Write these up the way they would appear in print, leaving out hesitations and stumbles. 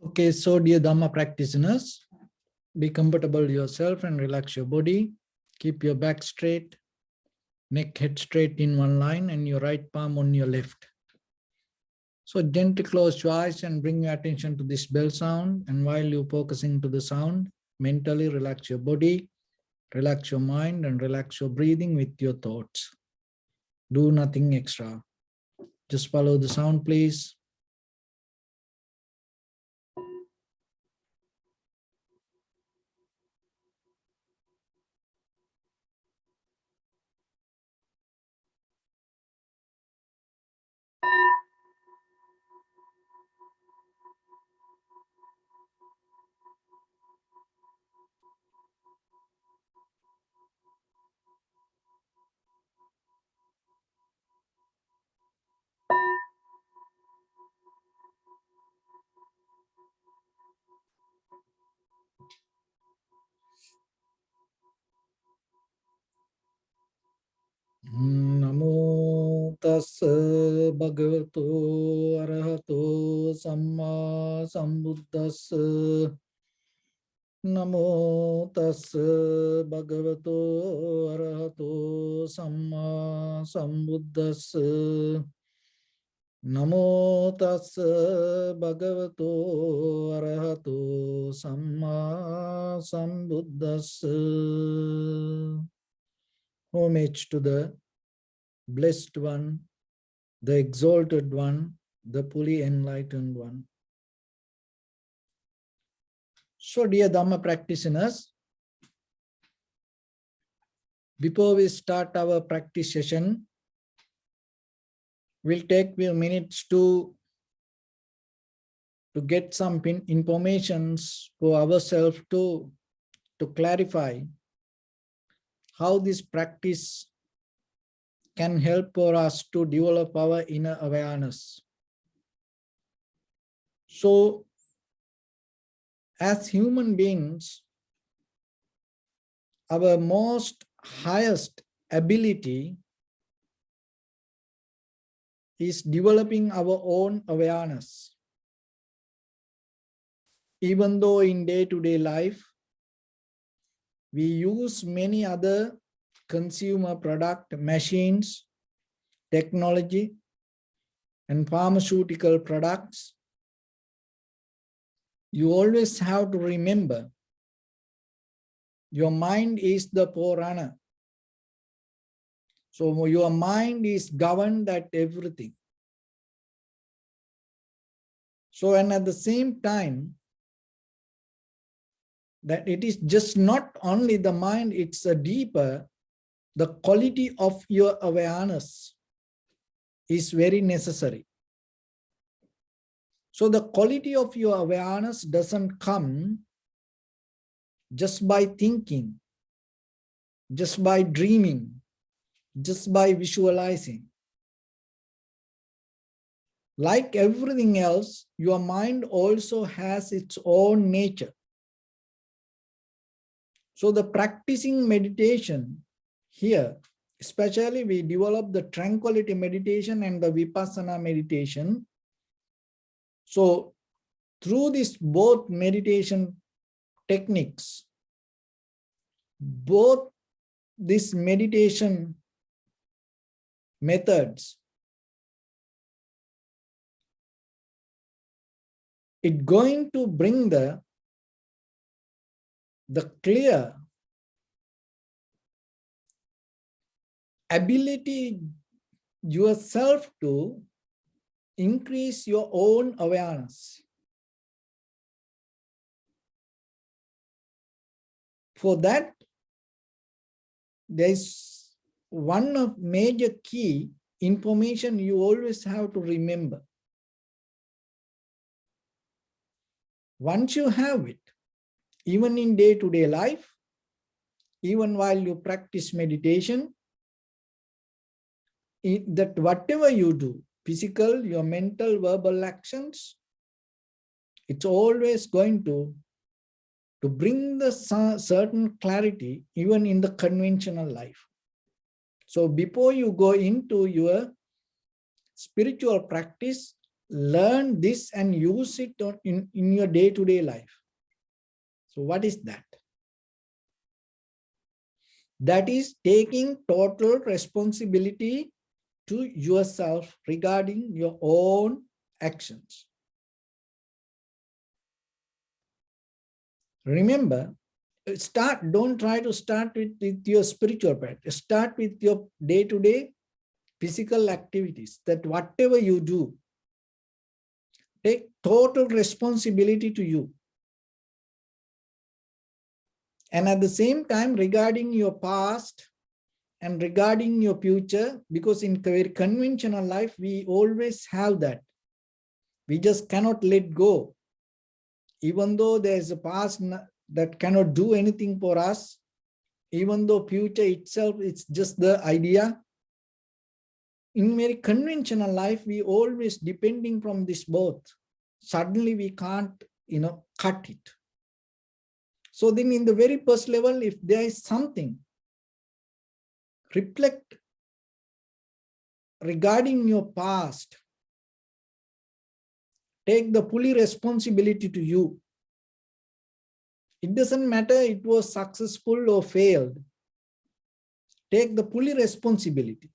Okay, so dear Dharma practitioners, be comfortable yourself and relax your body. Keep your back straight, neck head straight in one line, and your right palm on your left. So gently close your eyes and bring your attention to this bell sound. And while you're focusing to the sound, mentally relax your body, relax your mind, and relax your breathing with your thoughts. Do nothing extra. Just follow the sound, please. Namo tassa bhagavato arahato samma sambuddhassa. Namo tassa bhagavato arahato samma sambuddhassa. Namo tassa bhagavato arahato samma sambuddhassa. Homage to the Blessed One, the Exalted One, the fully enlightened one. So dear Dhamma practitioners, before we start our practice session, we'll take a few minutes to get some information for ourselves to clarify how this practice can help for us to develop our inner awareness. So, as human beings, our most highest ability is developing our own awareness. Even though in day-to-day life, we use many other consumer product, machines, technology, and pharmaceutical products, you always have to remember your mind is the forerunner. So your mind is governed at everything. So, and at the same time, that it is just not only the mind, it's a deeper, the quality of your awareness is very necessary. So the quality of your awareness doesn't come just by thinking, just by dreaming, just by visualizing. Like everything else, your mind also has its own nature. So the practicing meditation here, especially we develop the tranquility meditation and the vipassana meditation. So through this both meditation techniques, both these meditation methods, it's going to bring the clear ability yourself to increase your own awareness. For that, there is one of major key information you always have to remember. Once you have it, even in day-to-day life, even while you practice meditation, that whatever you do, physical, your mental, verbal actions, it's always going to bring the certain clarity even in the conventional life. So before you go into your spiritual practice, learn this and use it in your day-to-day life. So what is that? That is taking total responsibility to yourself regarding your own actions. Remember, don't try to start with your spiritual practice. Start with your day-to-day physical activities, that whatever you do, take total responsibility to you. And at the same time, regarding your past and regarding your future, because in very conventional life, we always have that. We just cannot let go. Even though there's a past that cannot do anything for us, even though future itself, it's just the idea. In very conventional life, we always depending from this both. Suddenly we can't, cut it. So then in the very first level, if there is something, reflect regarding your past. Take the fully responsibility to you. It doesn't matter it was successful or failed. Take the fully responsibility.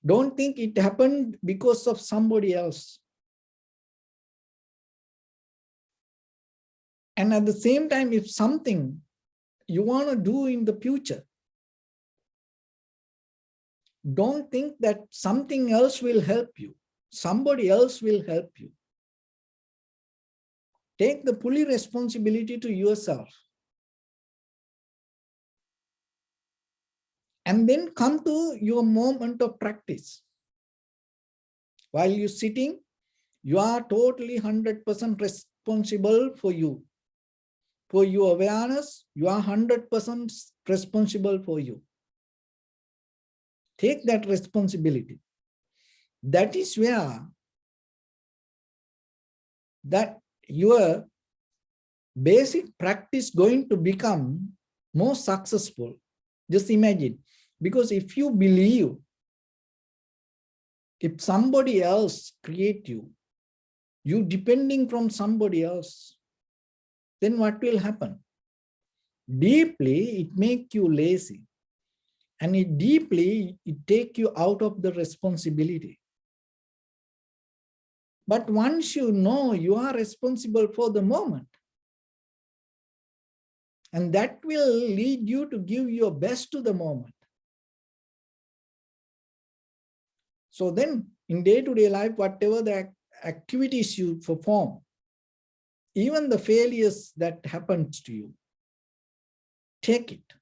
Don't think it happened because of somebody else. And at the same time, if something you want to do in the future, don't think that something else will help you. Somebody else will help you. Take the fully responsibility to yourself. And then come to your moment of practice. While you're sitting, you are totally 100% responsible for you. For your awareness, you are 100% responsible for you. Take that responsibility. That is where that your basic practice going to become more successful. Just imagine, because if you believe, if somebody else create you, you depending from somebody else, then what will happen? Deeply, it make you lazy. And it take you out of the responsibility. But once you know you are responsible for the moment, and that will lead you to give your best to the moment. So then in day-to-day life, whatever the activities you perform, even the failures that happens to you, take it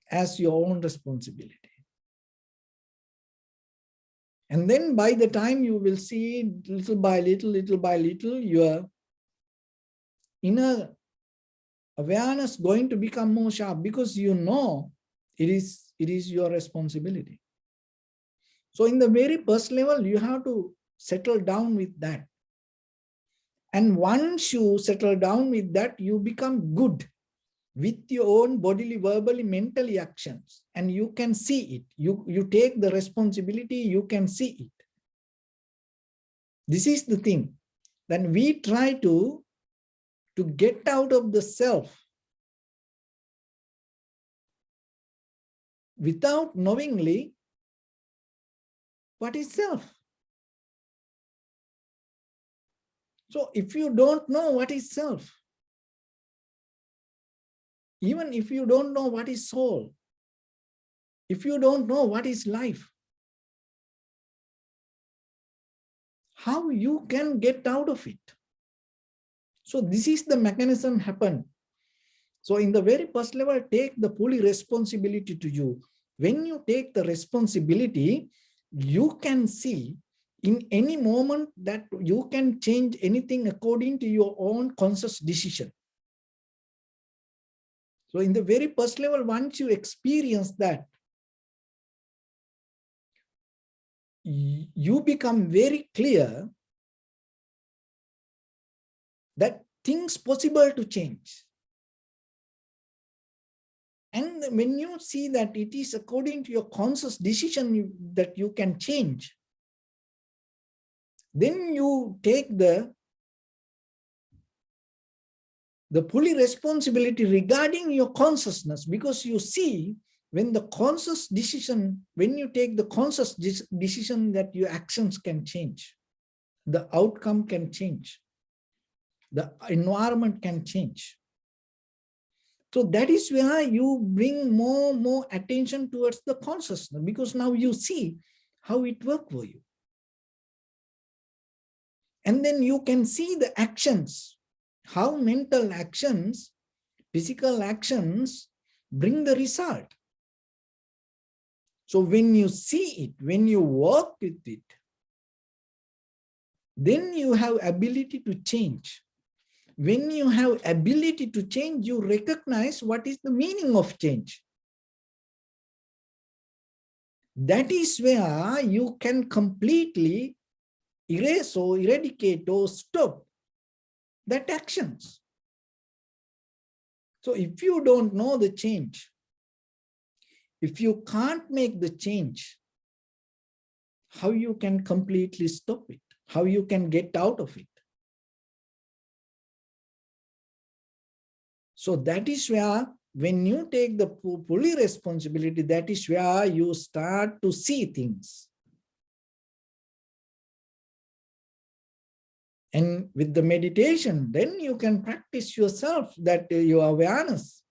as your own responsibility. And then by the time you will see little by little, your inner awareness going to become more sharp, because you know it is your responsibility. So in the very first level, you have to settle down with that. And once you settle down with that, you become good with your own bodily, verbally, mentally actions, and you can see it. You take the responsibility, you can see it. This is the thing. Then we try to get out of the self without knowingly what is self. So if you don't know what is self, even if you don't know what is soul, if you don't know what is life, how you can get out of it? So this is the mechanism happen. So in the very first level, take the fully responsibility to you. When you take the responsibility, you can see in any moment that you can change anything according to your own conscious decision. So in the very first level, once you experience that, you become very clear that things possible to change. And when you see that it is according to your conscious decision that you can change, Then you take the fully responsibility regarding your consciousness, because you see, when the conscious decision, when you take the conscious decision, that your actions can change, the outcome can change, the environment can change. So that is where you bring more attention towards the consciousness, because now you see how it works for you. And then you can see the actions, how mental actions, physical actions bring the result. So when you see it, when you work with it, then you have ability to change. When you have ability to change, you recognize what is the meaning of change. That is where you can completely erase or eradicate or stop that actions. So if you don't know the change, if you can't make the change, how you can completely stop it? How you can get out of it? So that is where, when you take the fully responsibility, that is where you start to see things. And with the meditation, then you can practice yourself, that your awareness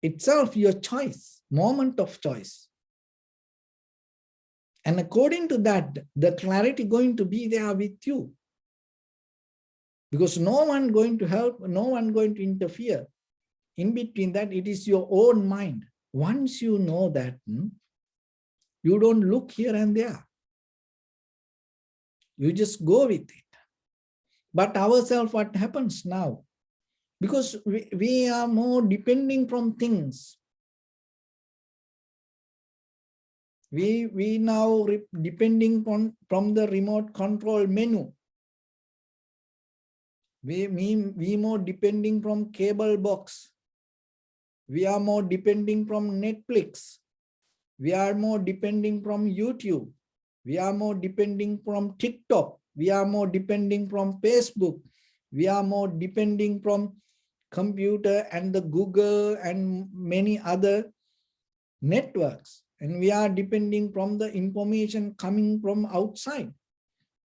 itself, your choice, moment of choice. And according to that, the clarity going to be there with you. Because no one going to help, no one going to interfere. In between that, it is your own mind. Once you know that, you don't look here and there. You just go with it. But ourselves, what happens now? Because we are more depending from things. We now depending from the remote control menu. We more depending from cable box. We are more depending from Netflix. We are more depending from YouTube. We are more depending from TikTok. We are more depending from Facebook. We are more depending from computer and the Google and many other networks. And we are depending from the information coming from outside.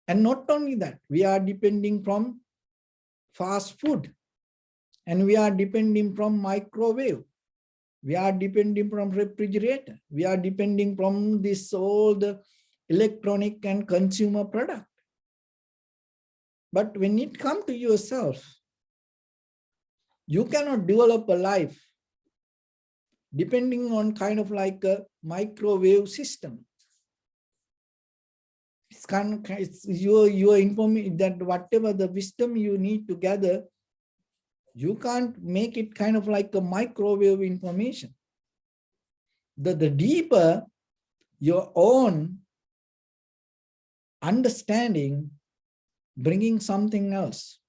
And not only that, we are depending from fast food. And we are depending from microwave. We are depending from refrigerator. We are depending from this all the electronic and consumer product. But when it comes to yourself, you cannot develop a life depending on kind of like a microwave system. It's your information, that whatever the wisdom you need to gather, you can't make it kind of like a microwave information. The deeper your own understanding, bringing something else.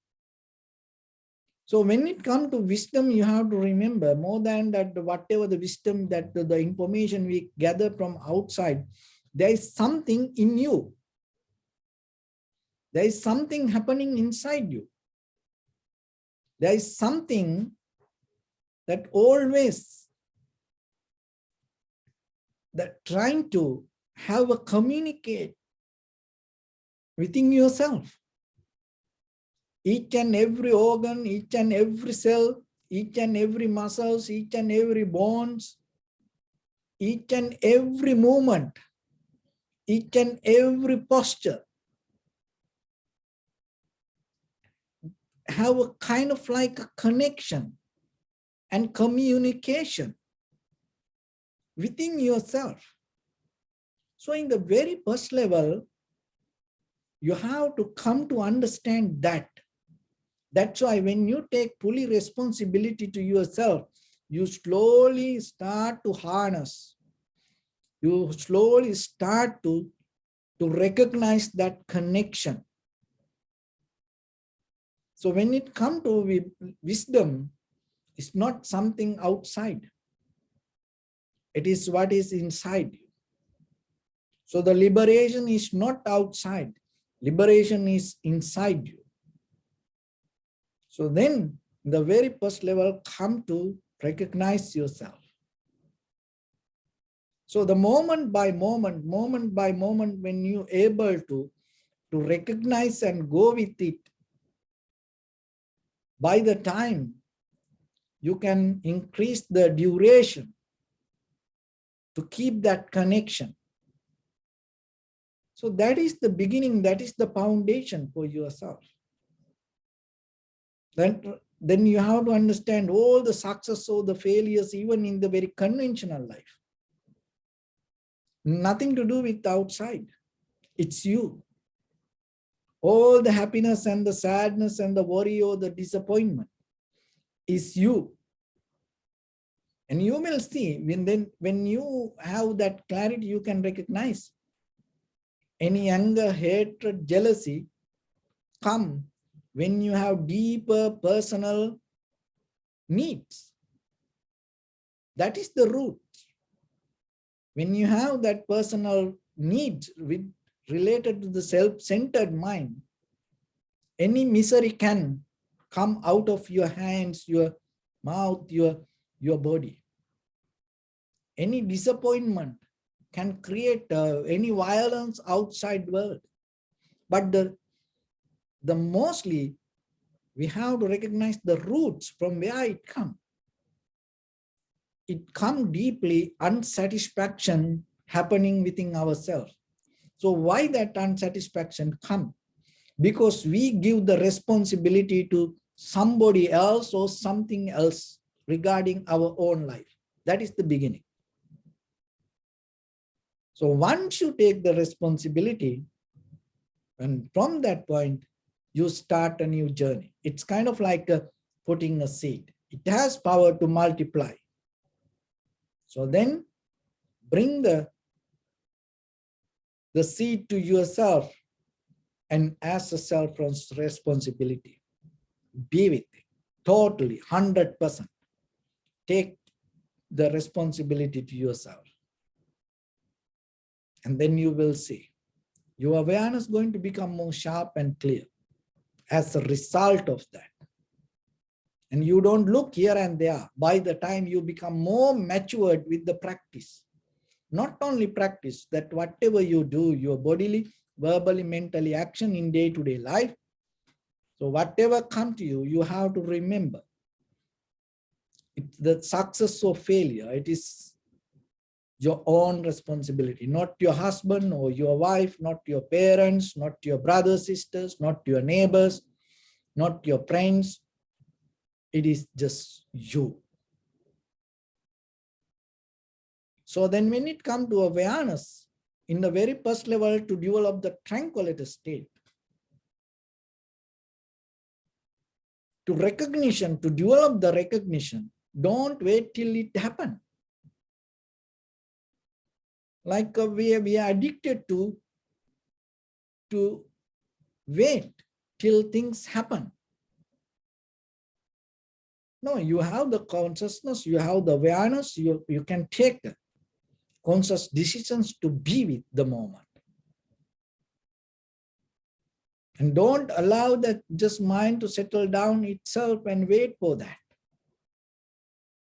So when it comes to wisdom, you have to remember, more than that, whatever the wisdom, that the information we gather from outside, there is something in you. There is something happening inside you. There is something that always that trying to have a communicate within yourself. Each and every organ, each and every cell, each and every muscles, each and every bones, each and every movement, each and every posture have a kind of like a connection and communication within yourself. So in the very first level, you have to come to understand that. That's why when you take fully responsibility to yourself, you slowly start to harness. You slowly start to recognize that connection. So when it comes to wisdom, it's not something outside. It is what is inside you. So the liberation is not outside. Liberation is inside you. So then, the very first level, come to recognize yourself. So the moment by moment, when you able to recognize and go with it, by the time you can increase the duration to keep that connection. So that is the beginning, that is the foundation for yourself. Then you have to understand all the success or the failures, even in the very conventional life. Nothing to do with outside. It's you. All the happiness and the sadness and the worry or the disappointment is you. And you will see, when you have that clarity, you can recognize any anger, hatred, jealousy come when you have deeper personal needs. That is the root. When you have that personal needs related to the self-centered mind, any misery can come out of your hands, your mouth, your body. Any disappointment can create any violence outside world. But the mostly we have to recognize the roots from where it comes. It comes deeply unsatisfaction happening within ourselves. So why that unsatisfaction come? Because we give the responsibility to somebody else or something else regarding our own life. That is the beginning. So once you take the responsibility, and from that point, you start a new journey. It's kind of like putting a seed. It has power to multiply. So then bring the seed to yourself and ask yourself for responsibility. Be with it totally, 100%. Take the responsibility to yourself. And then you will see your awareness is going to become more sharp and clear as a result of that. And you don't look here and there. By the time you become more matured with the practice, not only practice, that whatever you do, your bodily, verbally, mentally, action in day-to-day life, so whatever comes to you, you have to remember. It's the success or failure. It is your own responsibility, not your husband or your wife, not your parents, not your brothers, sisters, not your neighbors, not your friends. It is just you. So then when it comes to awareness, in the very first level, to develop the tranquility state, to recognition, to develop the recognition, don't wait till it happens. Like we are addicted to wait till things happen. No, you have the consciousness, you have the awareness, you can take conscious decisions to be with the moment. And don't allow that just mind to settle down itself and wait for that.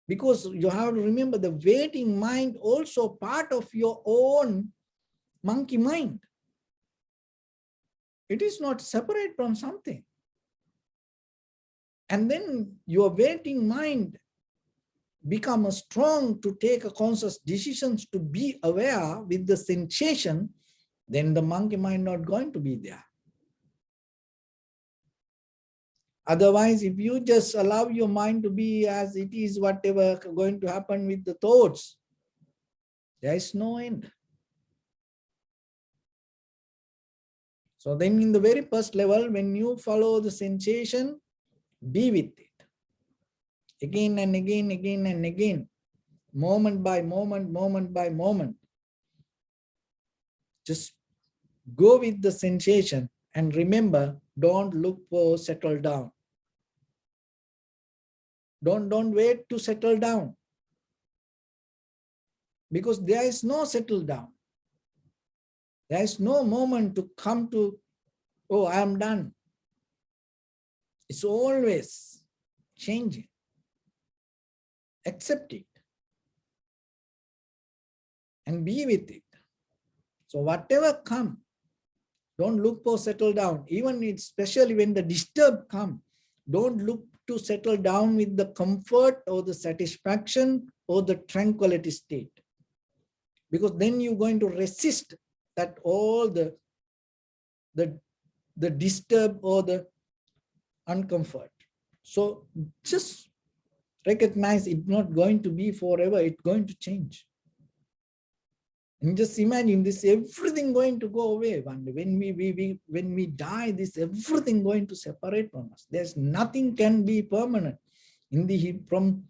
Because you have to remember the waiting mind also part of your own monkey mind. It is not separate from something. And then your waiting mind becomes strong to take a conscious decisions to be aware with the sensation, then the monkey mind not going to be there. Otherwise, if you just allow your mind to be as it is, whatever going to happen with the thoughts, there is no end. So then in the very first level, when you follow the sensation, be with it. Again and again, again and again, moment by moment, moment by moment. Just go with the sensation and remember, don't look for settle down. Don't wait to settle down. Because there is no settle down. There is no moment to come to Oh, I am done. It's always changing. Accept it and be with it. So whatever comes, don't look for settle down. Even especially when the disturb come, don't look to settle down with the comfort or the satisfaction or the tranquility state. Because then you're going to resist that all the disturb or the uncomfort. So just recognize it's not going to be forever, it's going to change. And just imagine this, everything going to go away one day. When we die, this everything going to separate from us. There's nothing can be permanent. From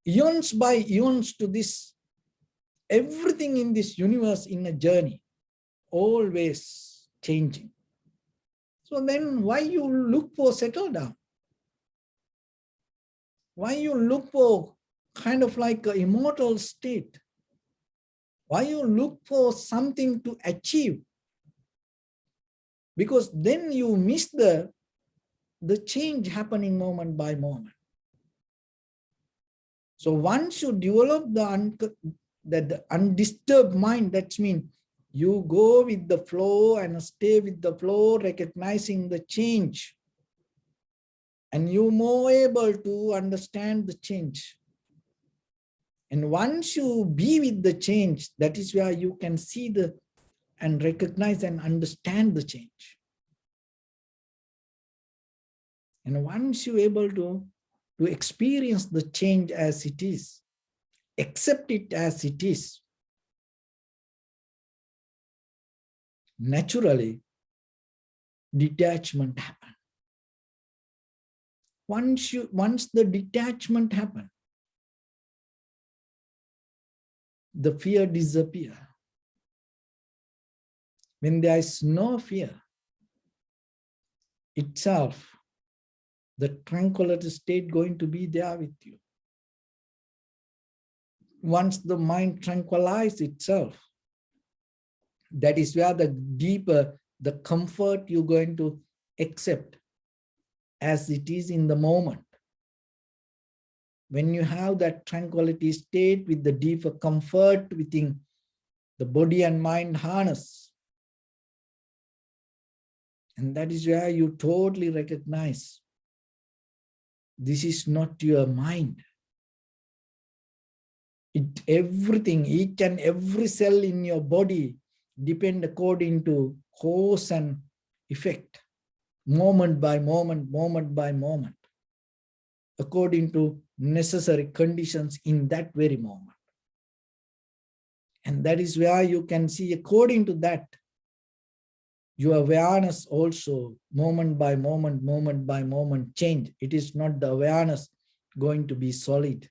eons by eons to this, everything in this universe in a journey, always changing. So then why you look for settle down? Why you look for kind of like an immortal state? Why you look for something to achieve? Because then you miss the change happening moment by moment. So once you develop the undisturbed mind, that means you go with the flow and stay with the flow, recognizing the change. And you're more able to understand the change. And once you be with the change, that is where you can see and recognize and understand the change. And once you're able to experience the change as it is, accept it as it is, naturally, detachment happens. Once the detachment happens, the fear disappears. When there is no fear itself, the tranquility state going to be there with you. Once the mind tranquilizes itself, that is where the deeper the comfort you're going to accept as it is in the moment. When you have that tranquility state with the deeper comfort within the body and mind harness, and that is where you totally recognize this is not your mind. Everything, each and every cell in your body depend according to cause and effect, moment by moment, moment by moment, according to necessary conditions in that very moment. And that is where you can see, according to that, your awareness also, moment by moment change. It is not the awareness going to be solid.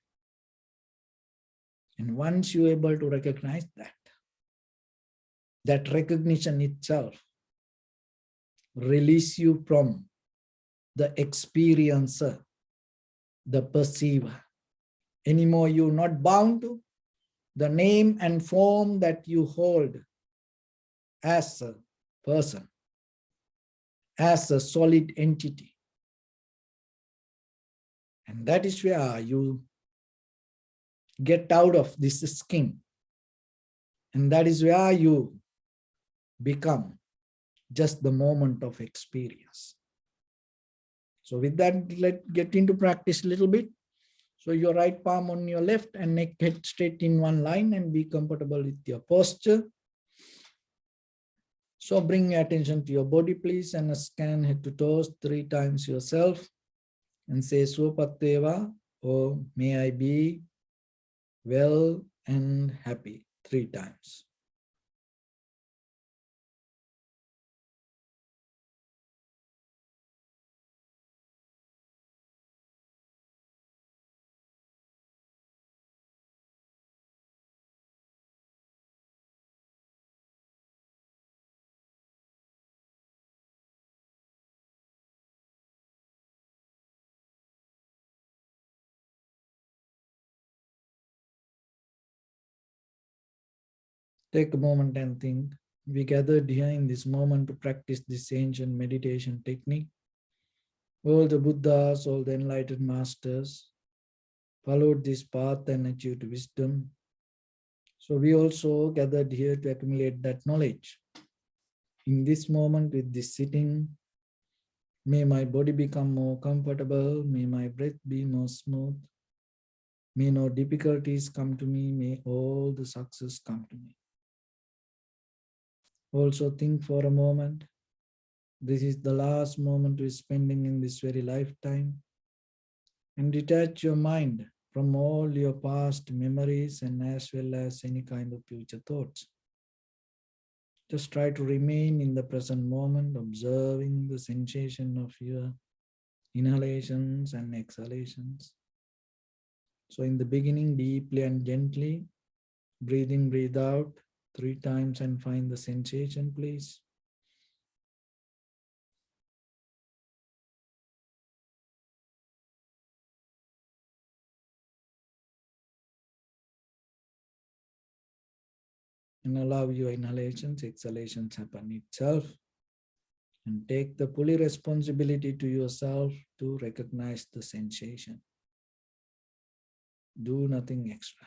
And once you're able to recognize that recognition itself release you from the experiencer, the perceiver. Anymore, you're not bound to the name and form that you hold as a person, as a solid entity. And that is where you get out of this skin. And that is where you become just the moment of experience. So with that, let's get into practice a little bit. So your right palm on your left and neck head straight in one line, and be comfortable with your posture. So bring your attention to your body, please, and scan head to toes 3 times yourself and say Swapatteva, or may I be well and happy 3 times. Take a moment and think, We gathered here in this moment to practice this ancient meditation technique. All the Buddhas, all the enlightened masters followed this path and achieved wisdom. So we also gathered here to accumulate that knowledge. In this moment, with this sitting, may my body become more comfortable, may my breath be more smooth, may no difficulties come to me, may all the success come to me. Also think for a moment, this is the last moment we're spending in this very lifetime, and detach your mind from all your past memories and as well as any kind of future thoughts. Just try to remain in the present moment, observing the sensation of your inhalations and exhalations. So in the beginning, deeply and gently, breathe in, breathe out 3 times and find the sensation, please. And allow your inhalations, exhalations happen itself. And take the fully responsibility to yourself to recognize the sensation. Do nothing extra.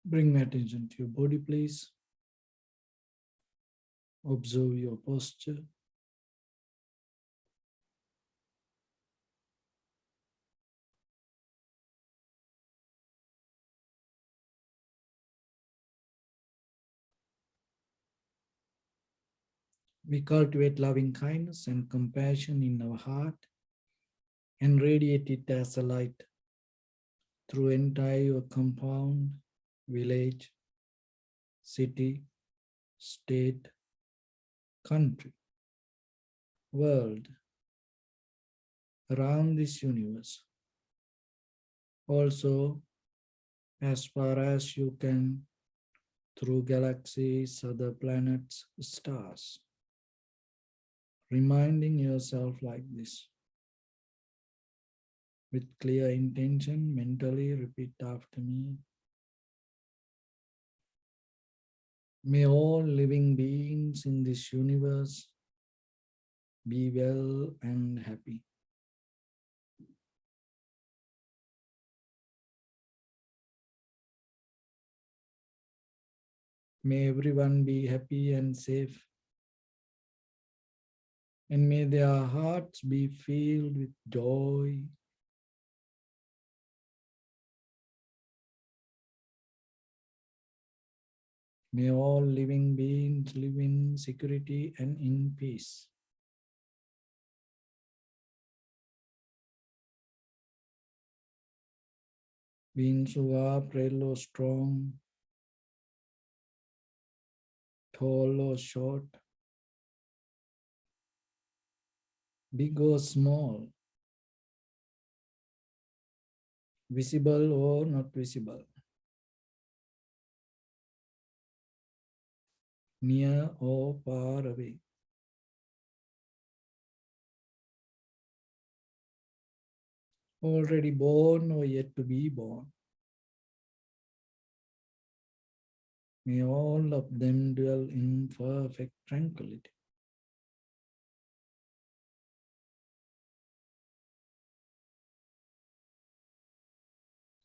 Bring my attention to your body, please. Observe your posture. We cultivate loving kindness and compassion in our heart and radiate it as a light through entire compound, village, city, state, country, world, around this universe. Also, as far as you can, through galaxies, other planets, stars. Reminding yourself like this. With clear intention, mentally repeat after me. May all living beings in this universe Be well and happy. May everyone be happy and safe. And may their hearts be filled with joy. May all living beings live in security and in peace. Beings who are frail or strong, tall or short, big or small, visible or not visible, near or far away. Already born or yet to be born. May all of them dwell in perfect tranquility.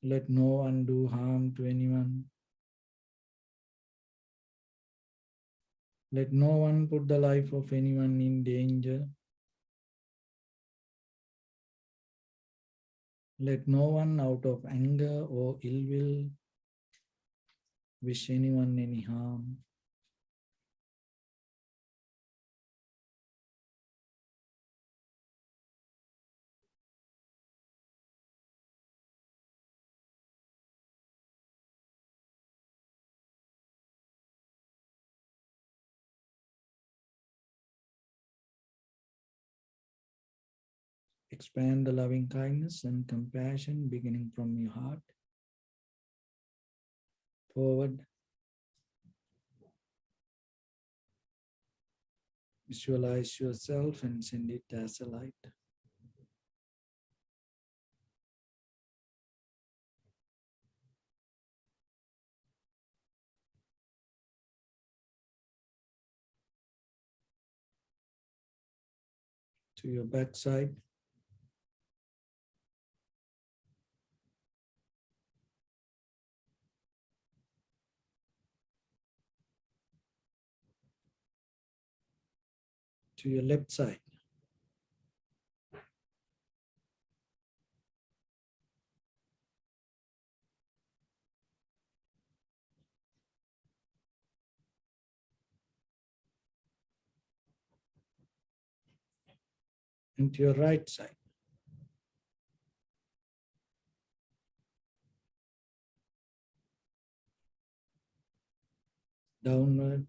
Let no one do harm to anyone. Let no one put the life of anyone in danger. Let no one out of anger or ill will wish anyone any harm. Expand the loving kindness and compassion beginning from your heart forward. Visualize yourself and send it as a light. To your backside, to your left side, and to your right side. Downward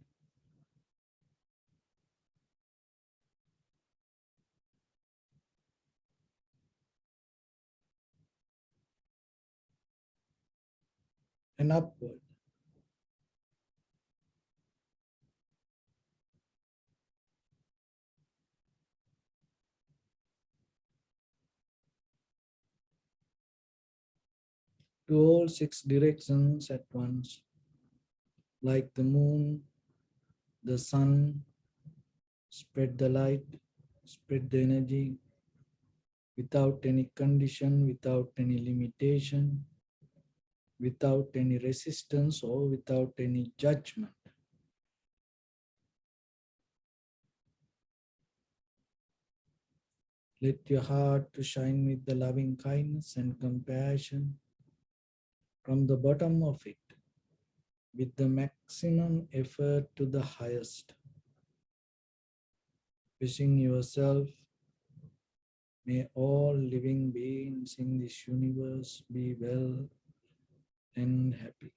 and upward. To all six directions at once, like the moon, the sun, spread the light, spread the energy without any condition, without any limitation, without any resistance or without any judgment. Let your heart to shine with the loving kindness and compassion from the bottom of it, with the maximum effort to the highest. Wishing yourself, may all living beings in this universe be well and happy.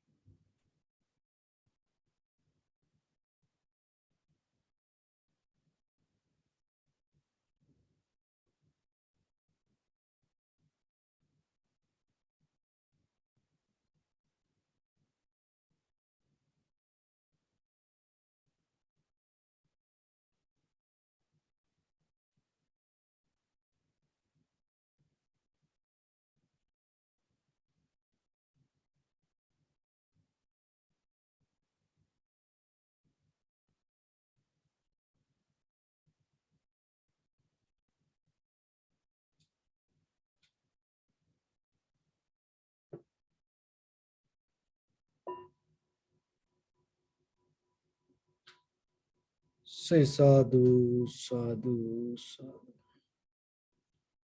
Say sadhu, sadhu, sadhu.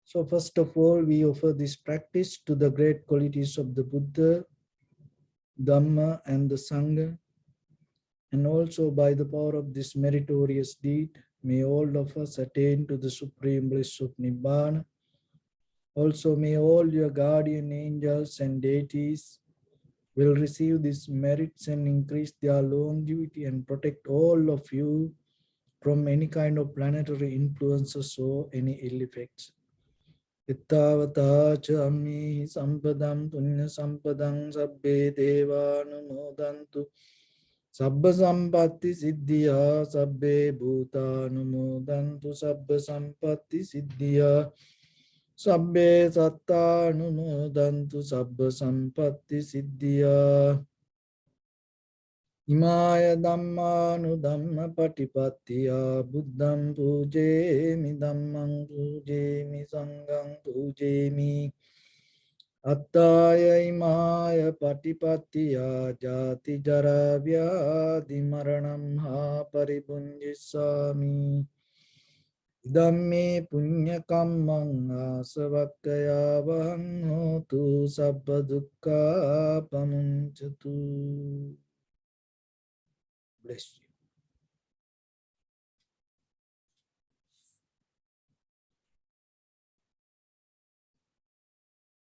So first of all, we offer this practice to the great qualities of the Buddha, Dharma, and the Sangha. And also by the power of this meritorious deed, may all of us attain to the supreme bliss of Nibbana. Also may all your guardian angels and deities will receive these merits and increase their longevity and protect all of you from any kind of planetary influences or any ill effects. Ittavata cha ammi sampadam punya sampadam sabbe devanumodantu sabba sampatti siddhya sabbe bhutanumodantu sabba sampatti siddhya sabbe sattanumodantu sabba sampatti siddhya. Imaya dhammanu dhamma patipattiya buddham pujemi dhammam pujemi sangham pujemi attaya imaya patipattiya jati jara vyadhi maranam ha paribunjisami idamme punya kammang asavakkaya vahang hotu sabba dukkha pamunchatu. Bless you.